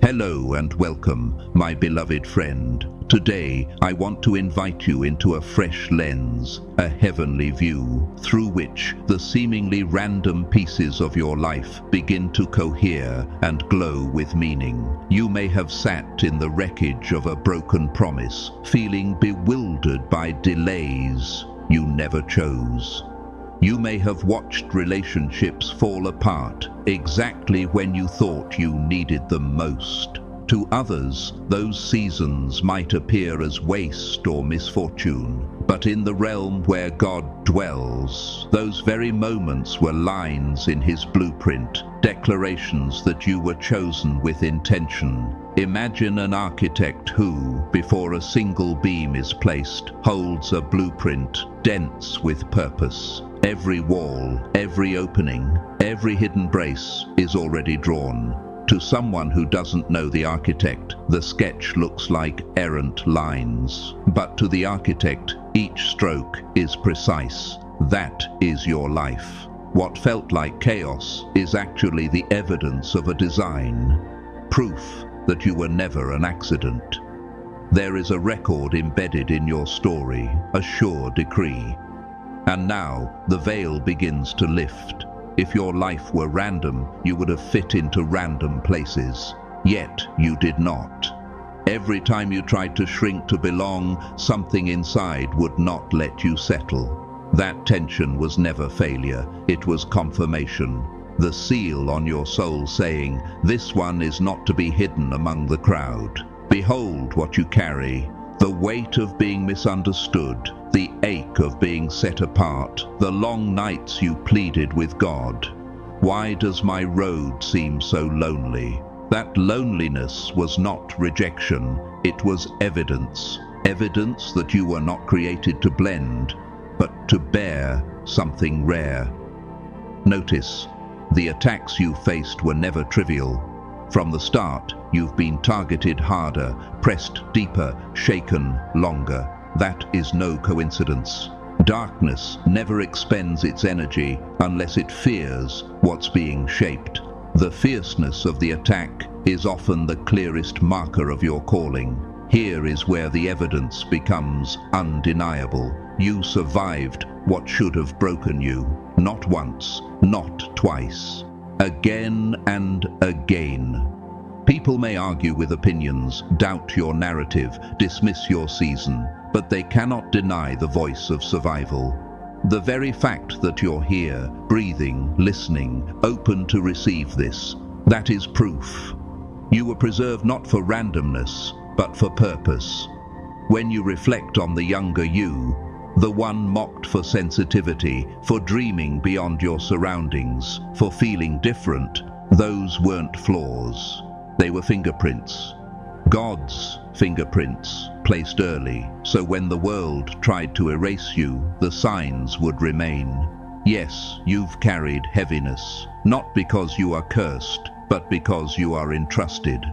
Hello and welcome, my beloved friend. Today, I want to invite you into a fresh lens, a heavenly view, through which the seemingly random pieces of your life begin to cohere and glow with meaning. You may have sat in the wreckage of a broken promise, feeling bewildered by delays you never chose. You may have watched relationships fall apart exactly when you thought you needed them most. To others, those seasons might appear as waste or misfortune, but in the realm where God dwells, those very moments were lines in His blueprint, declarations that you were chosen with intention. Imagine an architect who, before a single beam is placed, holds a blueprint dense with purpose. Every wall, every opening, every hidden brace is already drawn. To someone who doesn't know the architect, the sketch looks like errant lines. But to the architect, each stroke is precise. That is your life. What felt like chaos is actually the evidence of a design. Proof that you were never an accident. There is a record embedded in your story, a sure decree. And now, the veil begins to lift. If your life were random, you would have fit into random places. Yet, you did not. Every time you tried to shrink to belong, something inside would not let you settle. That tension was never failure, it was confirmation. The seal on your soul saying, "This one is not to be hidden among the crowd." Behold what you carry. The weight of being misunderstood, the ache of being set apart, the long nights you pleaded with God. Why does my road seem so lonely? That loneliness was not rejection, it was evidence. Evidence that you were not created to blend, but to bear something rare. Notice, the attacks you faced were never trivial. From the start, you've been targeted harder, pressed deeper, shaken longer. That is no coincidence. Darkness never expends its energy unless it fears what's being shaped. The fierceness of the attack is often the clearest marker of your calling. Here is where the evidence becomes undeniable. You survived what should have broken you. Not once, not twice. Again and again. People may argue with opinions, doubt your narrative, dismiss your season, but they cannot deny the voice of survival. The very fact that you're here, breathing, listening, open to receive this, that is proof. You were preserved not for randomness, but for purpose. When you reflect on the younger you, the one mocked for sensitivity, for dreaming beyond your surroundings, for feeling different, those weren't flaws. They were fingerprints. God's fingerprints, placed early, so when the world tried to erase you, the signs would remain. Yes, you've carried heaviness, not because you are cursed, but because you are entrusted.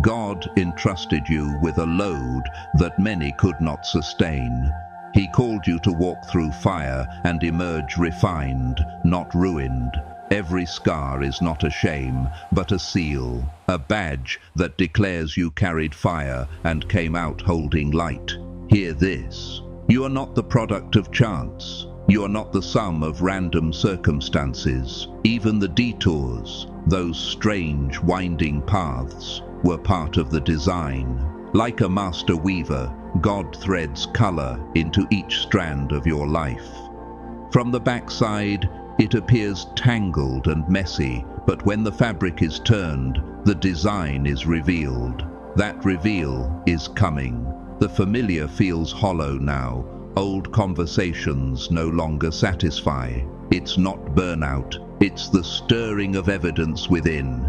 God entrusted you with a load that many could not sustain. He called you to walk through fire and emerge refined, not ruined. Every scar is not a shame, but a seal, a badge that declares you carried fire and came out holding light. Hear this. You are not the product of chance. You are not the sum of random circumstances. Even the detours, those strange winding paths, were part of the design. Like a master weaver, God threads color into each strand of your life. From the backside, it appears tangled and messy, but when the fabric is turned, the design is revealed. That reveal is coming. The familiar feels hollow now. Old conversations no longer satisfy. It's not burnout, it's the stirring of evidence within.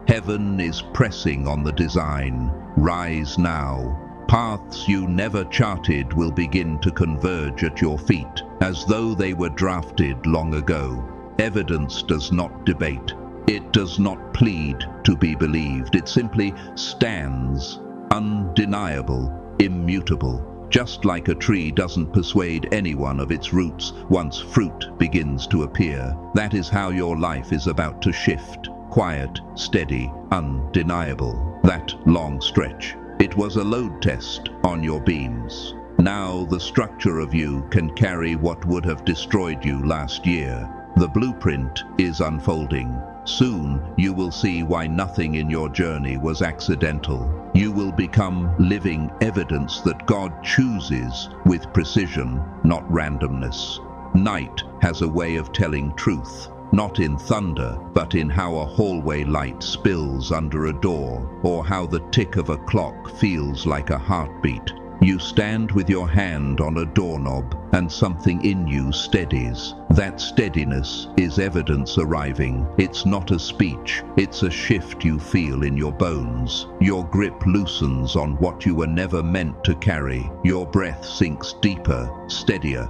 Heaven is pressing on the design. Rise now. Paths you never charted will begin to converge at your feet, as though they were drafted long ago. Evidence does not debate. It does not plead to be believed. It simply stands, undeniable, immutable. Just like a tree doesn't persuade anyone of its roots once fruit begins to appear. That is how your life is about to shift. Quiet, steady, undeniable. That long stretch, it was a load test on your beams. Now the structure of you can carry what would have destroyed you last year. The blueprint is unfolding. Soon you will see why nothing in your journey was accidental. You will become living evidence that God chooses with precision, not randomness. Night has a way of telling truth, not in thunder, but in how a hallway light spills under a door, or how the tick of a clock feels like a heartbeat. You stand with your hand on a doorknob and something in you steadies. That steadiness is evidence arriving. It's not a speech, it's a shift you feel in your bones. Your grip loosens on what you were never meant to carry. Your breath sinks deeper, steadier.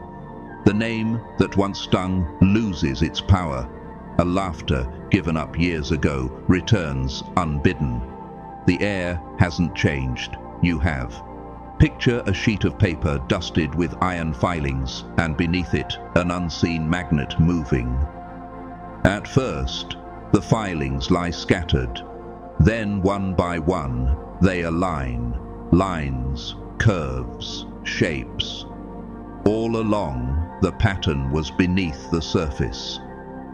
The name that once stung loses its power. A laughter given up years ago returns unbidden. The air hasn't changed. You have. Picture a sheet of paper dusted with iron filings, and beneath it, an unseen magnet moving. At first, the filings lie scattered. Then, one by one, they align. Lines, curves, shapes. All along, the pattern was beneath the surface.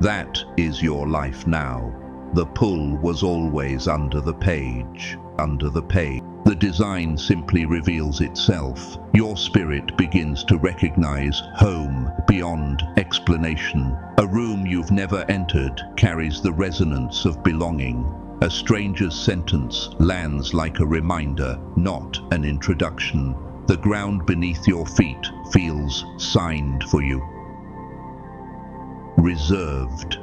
That is your life now. The pull was always under the page. Under the page. The design simply reveals itself. Your spirit begins to recognize home beyond explanation. A room you've never entered carries the resonance of belonging. A stranger's sentence lands like a reminder, not an introduction. The ground beneath your feet feels signed for you. Reserved.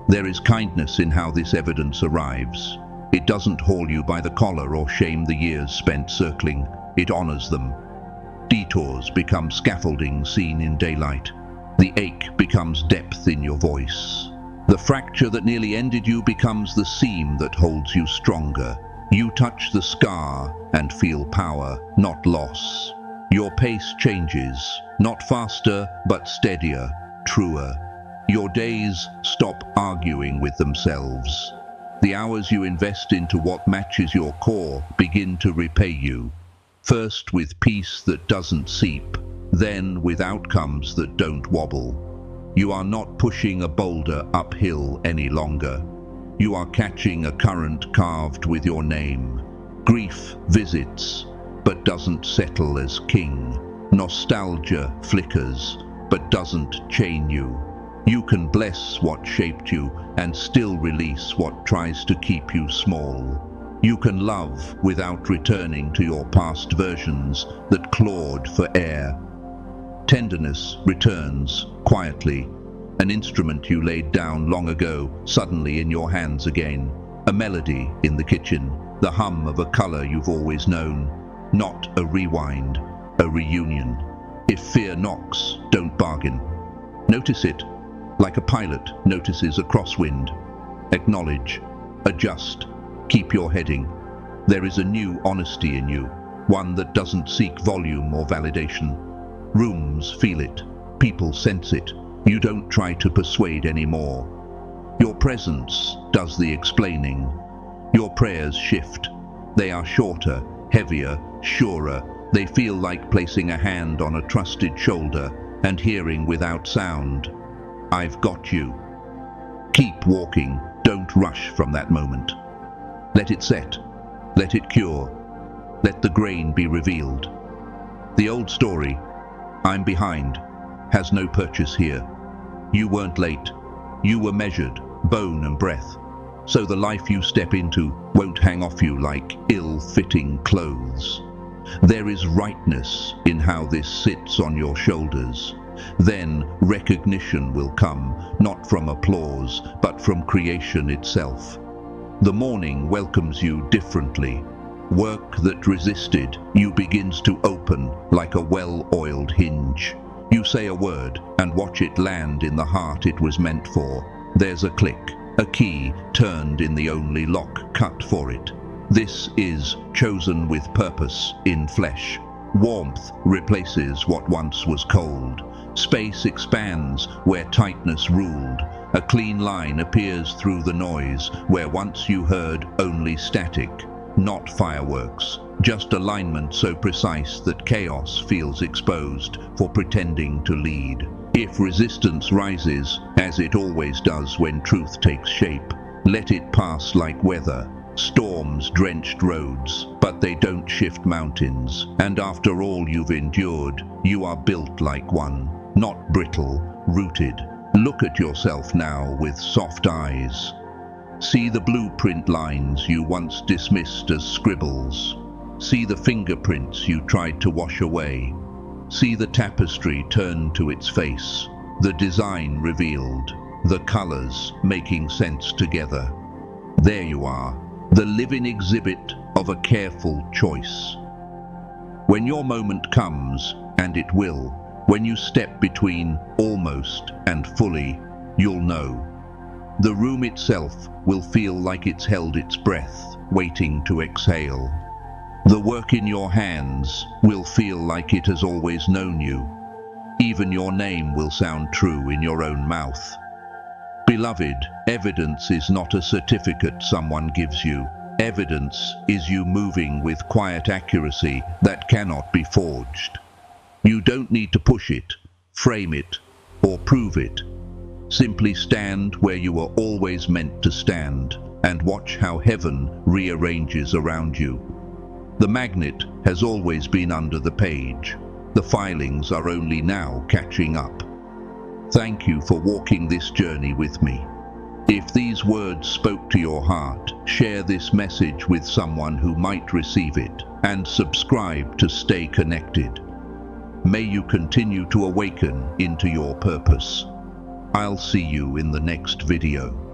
There is kindness in how this evidence arrives. It doesn't haul you by the collar or shame the years spent circling. It honors them. Detours become scaffolding seen in daylight. The ache becomes depth in your voice. The fracture that nearly ended you becomes the seam that holds you stronger. You touch the scar and feel power, not loss. Your pace changes, not faster, but steadier, truer. Your days stop arguing with themselves. The hours you invest into what matches your core begin to repay you. First with peace that doesn't seep, then with outcomes that don't wobble. You are not pushing a boulder uphill any longer. You are catching a current carved with your name. Grief visits, but doesn't settle as king. Nostalgia flickers, but doesn't chain you. You can bless what shaped you and still release what tries to keep you small. You can love without returning to your past versions that clawed for air. Tenderness returns quietly, an instrument you laid down long ago, suddenly in your hands again. A melody in the kitchen, the hum of a color you've always known. Not a rewind, a reunion. If fear knocks, don't bargain. Notice it, like a pilot notices a crosswind. Acknowledge, adjust, keep your heading. There is a new honesty in you, one that doesn't seek volume or validation. Rooms feel it, people sense it. You don't try to persuade anymore. Your presence does the explaining. Your prayers shift. They are shorter, heavier, surer. They feel like placing a hand on a trusted shoulder and hearing without sound. I've got you. Keep walking. Don't rush from that moment. Let it set. Let it cure. Let the grain be revealed. The old story, I'm behind, has no purchase here. You weren't late. You were measured, bone and breath. So the life you step into won't hang off you like ill-fitting clothes. There is rightness in how this sits on your shoulders. Then recognition will come, not from applause, but from creation itself. The morning welcomes you differently. Work that resisted you begins to open like a well-oiled hinge. You say a word and watch it land in the heart it was meant for. There's a click, a key turned in the only lock cut for it. This is chosen with purpose in flesh. Warmth replaces what once was cold. Space expands where tightness ruled. A clean line appears through the noise where once you heard only static. Not fireworks, just alignment so precise that chaos feels exposed for pretending to lead. If resistance rises, as it always does when truth takes shape, let it pass like weather. Storms drenched roads, but they don't shift mountains. And after all you've endured, you are built like one, not brittle, rooted. Look at yourself now with soft eyes. See the blueprint lines you once dismissed as scribbles. See the fingerprints you tried to wash away. See the tapestry turn to its face, the design revealed, the colors making sense together. There you are, the living exhibit of a careful choice. When your moment comes, and it will, when you step between almost and fully, you'll know. The room itself will feel like it's held its breath, waiting to exhale. The work in your hands will feel like it has always known you. Even your name will sound true in your own mouth. Beloved, evidence is not a certificate someone gives you. Evidence is you moving with quiet accuracy that cannot be forged. You don't need to push it, frame it, or prove it. Simply stand where you were always meant to stand and watch how heaven rearranges around you. The magnet has always been under the page. The filings are only now catching up. Thank you for walking this journey with me. If these words spoke to your heart, share this message with someone who might receive it, and subscribe to stay connected. May you continue to awaken into your purpose. I'll see you in the next video.